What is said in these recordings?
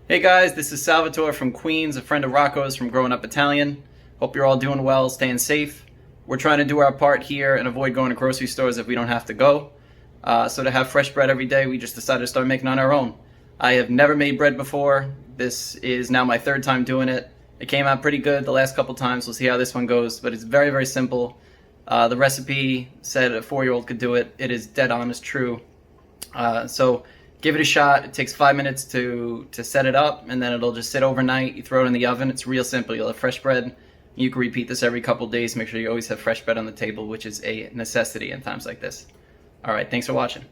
Hey guys, this is Salvatore from Queens, a friend of Rocco's from Growing Up Italian. Hope you're all doing well, staying safe. We're trying to do our part here and avoid going to grocery stores if we don't have to go. So to have fresh bread every day, we just decided to start making on our own. I have never made bread before. This is now my third time doing it. It came out pretty good the last couple times. We'll see how this one goes, but it's very, very simple. The recipe said a 4-year-old could do it. It is dead honest true. So give it a shot. It takes 5 minutes to set it up, and then it'll just sit overnight. You throw it in the oven. It's real simple. You'll have fresh bread. You can repeat this every couple days. Make sure you always have fresh bread on the table, which is a necessity in times like this. All right, thanks for watching.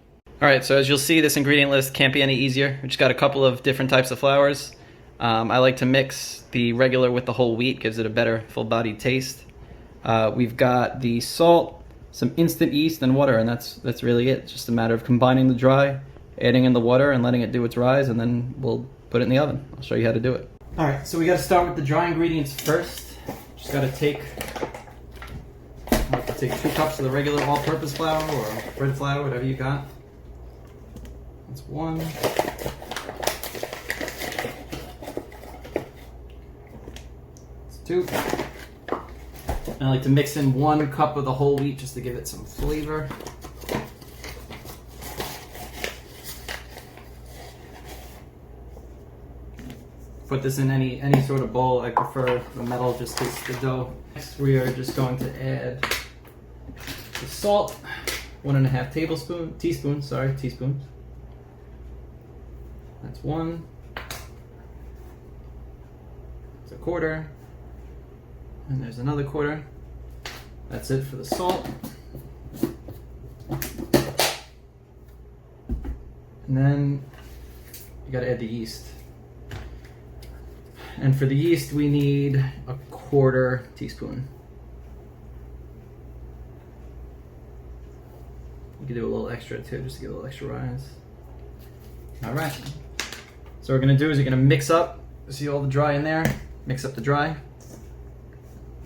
All right, so as you'll see, this ingredient list can't be any easier. We just got a couple of different types of flours. I like to mix the regular with the whole wheat. Gives it a better full-bodied taste. We've got the salt, some instant yeast, and water, and that's really it. It's just a matter of combining the dry, adding in the water, and letting it do its rise, and then we'll put it in the oven. I'll show you how to do it. All right, so we got to start with the dry ingredients first. Just got to take 2 cups of the regular all-purpose flour or bread flour, whatever you got. That's 1. That's 2. And I like to mix in 1 cup of the whole wheat just to give it some flavor. Put this in any sort of bowl. I prefer the metal just because the dough. Next we are just going to add the salt, 1.5 teaspoons. That's 1. It's a quarter. And there's another quarter. That's it for the salt. And then you gotta add the yeast. And for the yeast, we need 1/4 teaspoon. You can do a little extra too, just to get a little extra rise. All right. So what we're gonna do is you're gonna mix up. See all the dry in there? Mix up the dry.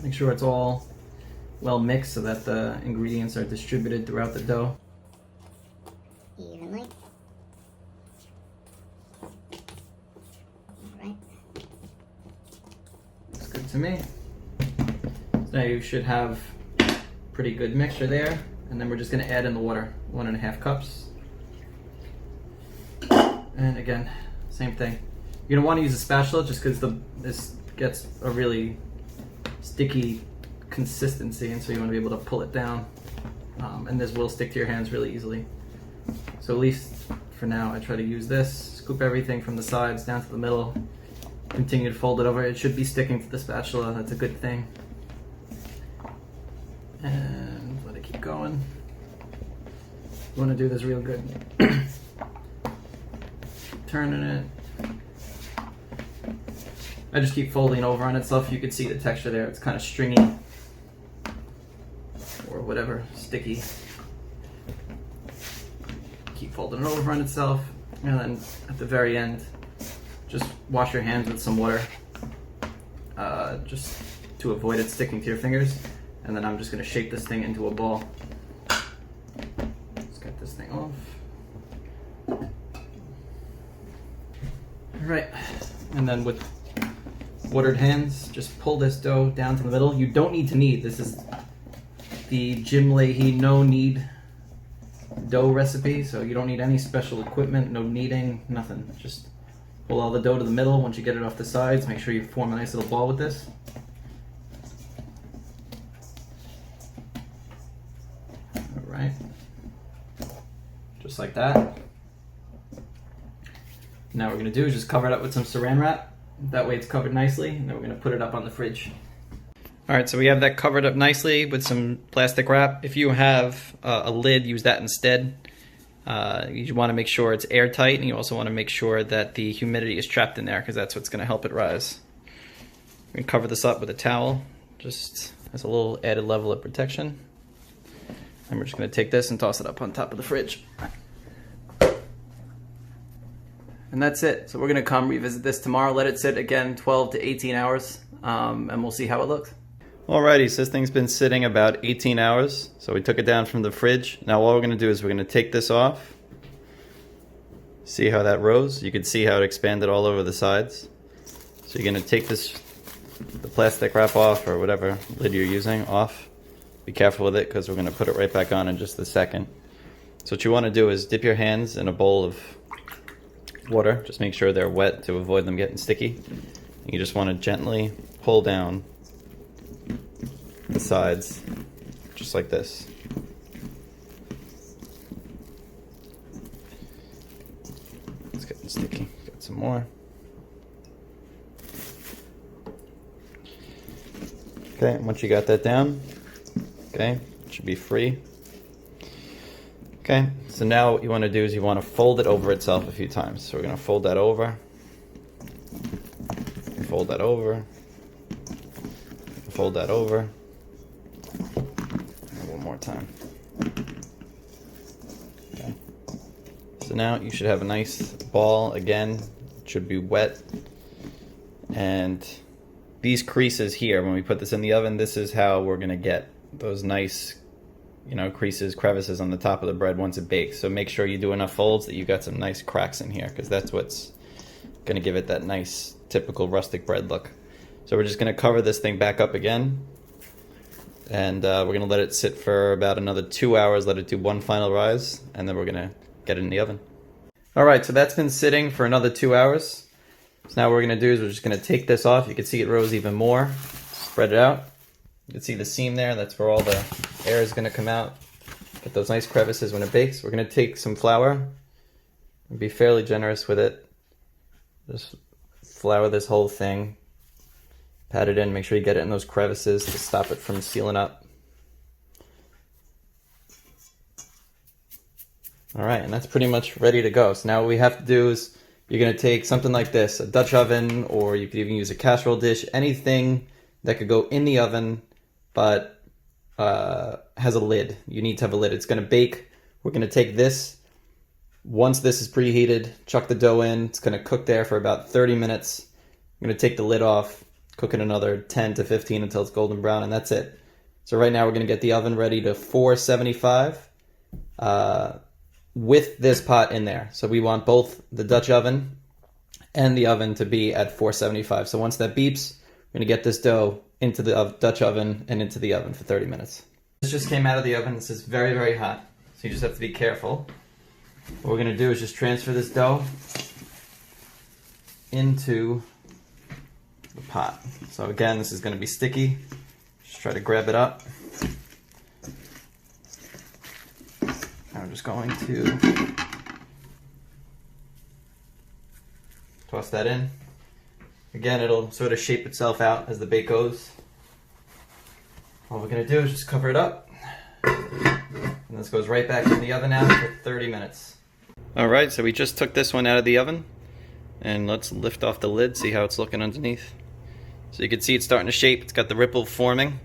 Make sure it's all well mixed so that the ingredients are distributed throughout the dough. Evenly. Alright. Looks good to me. So now you should have pretty good mixture there. And then we're just going to add in the water, 1.5 cups. And again, same thing. You're going to want to use a spatula just because this gets a really sticky consistency, and so you want to be able to pull it down, and this will stick to your hands really easily. So at least for now I try to use this, scoop everything from the sides down to the middle, continue to fold it over. It should be sticking to the spatula. That's a good thing. And let it keep going. You want to do this real good. Turning it. I just keep folding over on itself. You can see the texture there. It's kind of stringy or whatever, sticky. Keep folding it over on itself, and then at the very end, just wash your hands with some water, just to avoid it sticking to your fingers. And then I'm just going to shape this thing into a ball. Let's get this thing off. All right, and then with watered hands, just pull this dough down to the middle. You don't need to knead. This is the Jim Leahy no-knead dough recipe, so you don't need any special equipment, no kneading, nothing. Just pull all the dough to the middle. Once you get it off the sides, make sure you form a nice little ball with this. All right, just like that. Now what we're gonna do is just cover it up with some saran wrap. That way it's covered nicely, and then we're going to put it up on the fridge. All right, so we have that covered up nicely with some plastic wrap. If you have a lid, use that instead. You want to make sure it's airtight, and you also want to make sure that the humidity is trapped in there, because that's what's going to help it rise. We're going to cover this up with a towel, just as a little added level of protection. And we're just going to take this and toss it up on top of the fridge. And that's it. So we're gonna come revisit this tomorrow, let it sit again 12 to 18 hours, and we'll see how it looks. Alrighty, so this thing's been sitting about 18 hours. So we took it down from the fridge. Now what we're gonna do is we're gonna take this off, See how that rose? You can see how it expanded all over the sides. So you're going to take the plastic wrap off, or whatever lid you're using off. Be careful with it because we're going to put it right back on in just a second. So what you want to do is dip your hands in a bowl of water. Just make sure they're wet to avoid them getting sticky. And you just want to gently pull down the sides, just like this. It's getting sticky. Got some more. Okay, once you got that down, okay, it should be free. Okay, so now what you want to do is you want to fold it over itself a few times. So we're going to fold that over, fold that over, fold that over, and one more time. Okay. So now you should have a nice ball again. It should be wet. And these creases here, when we put this in the oven, this is how we're going to get those nice, you know, creases, crevices on the top of the bread once it bakes. So make sure you do enough folds that you got some nice cracks in here, because that's what's going to give it that nice typical rustic bread look. So we're just going to cover this thing back up again, and we're going to let it sit for about another 2 hours, let it do one final rise, and then we're going to get it in the oven. Alright, so that's been sitting for another 2 hours. So now what we're going to do is we're just going to take this off. You can see it rose even more. Spread it out. You can see the seam there. That's where all the air is going to come out. Get those nice crevices when it bakes. We're going to take some flour and be fairly generous with it. Just flour this whole thing. Pat it in. Make sure you get it in those crevices to stop it from sealing up. Alright, and that's pretty much ready to go. So now what we have to do is you're going to take something like this, a Dutch oven, or you could even use a casserole dish, anything that could go in the oven but has a lid. You need to have a lid. It's going to bake. We're going to take this. Once this is preheated, chuck the dough in. It's going to cook there for about 30 minutes. I'm going to take the lid off, cook it another 10 to 15 until it's golden brown, and that's it. So right now we're going to get the oven ready to 475 with this pot in there. So we want both the Dutch oven and the oven to be at 475. So once that beeps, we're going to get this dough into the Dutch oven and into the oven for 30 minutes. This just came out of the oven. This is very, very hot, so you just have to be careful. What we're going to do is just transfer this dough into the pot. So again, this is going to be sticky. Just try to grab it up. I'm just going to toss that in. Again, it'll sort of shape itself out as the bake goes. All we're going to do is just cover it up. And this goes right back in the oven now for 30 minutes. Alright, so we just took this one out of the oven. And let's lift off the lid, see how it's looking underneath. So you can see it's starting to shape. It's got the ripple forming,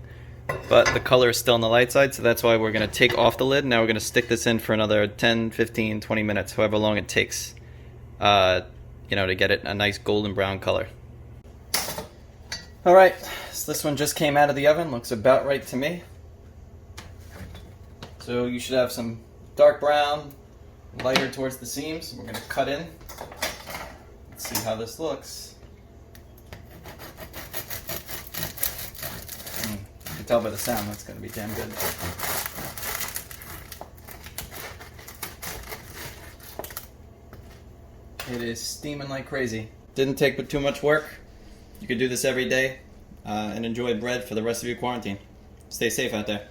but the color is still on the light side, so that's why we're going to take off the lid. Now we're going to stick this in for another 10, 15, 20 minutes, however long it takes, you know, to get it a nice golden brown color. Alright, so this one just came out of the oven. Looks about right to me. So you should have some dark brown, lighter towards the seams. We're going to cut in. Let's see how this looks. You can tell by the sound that's going to be damn good. It is steaming like crazy. Didn't take but too much work. You could do this every day and enjoy bread for the rest of your quarantine. Stay safe out there.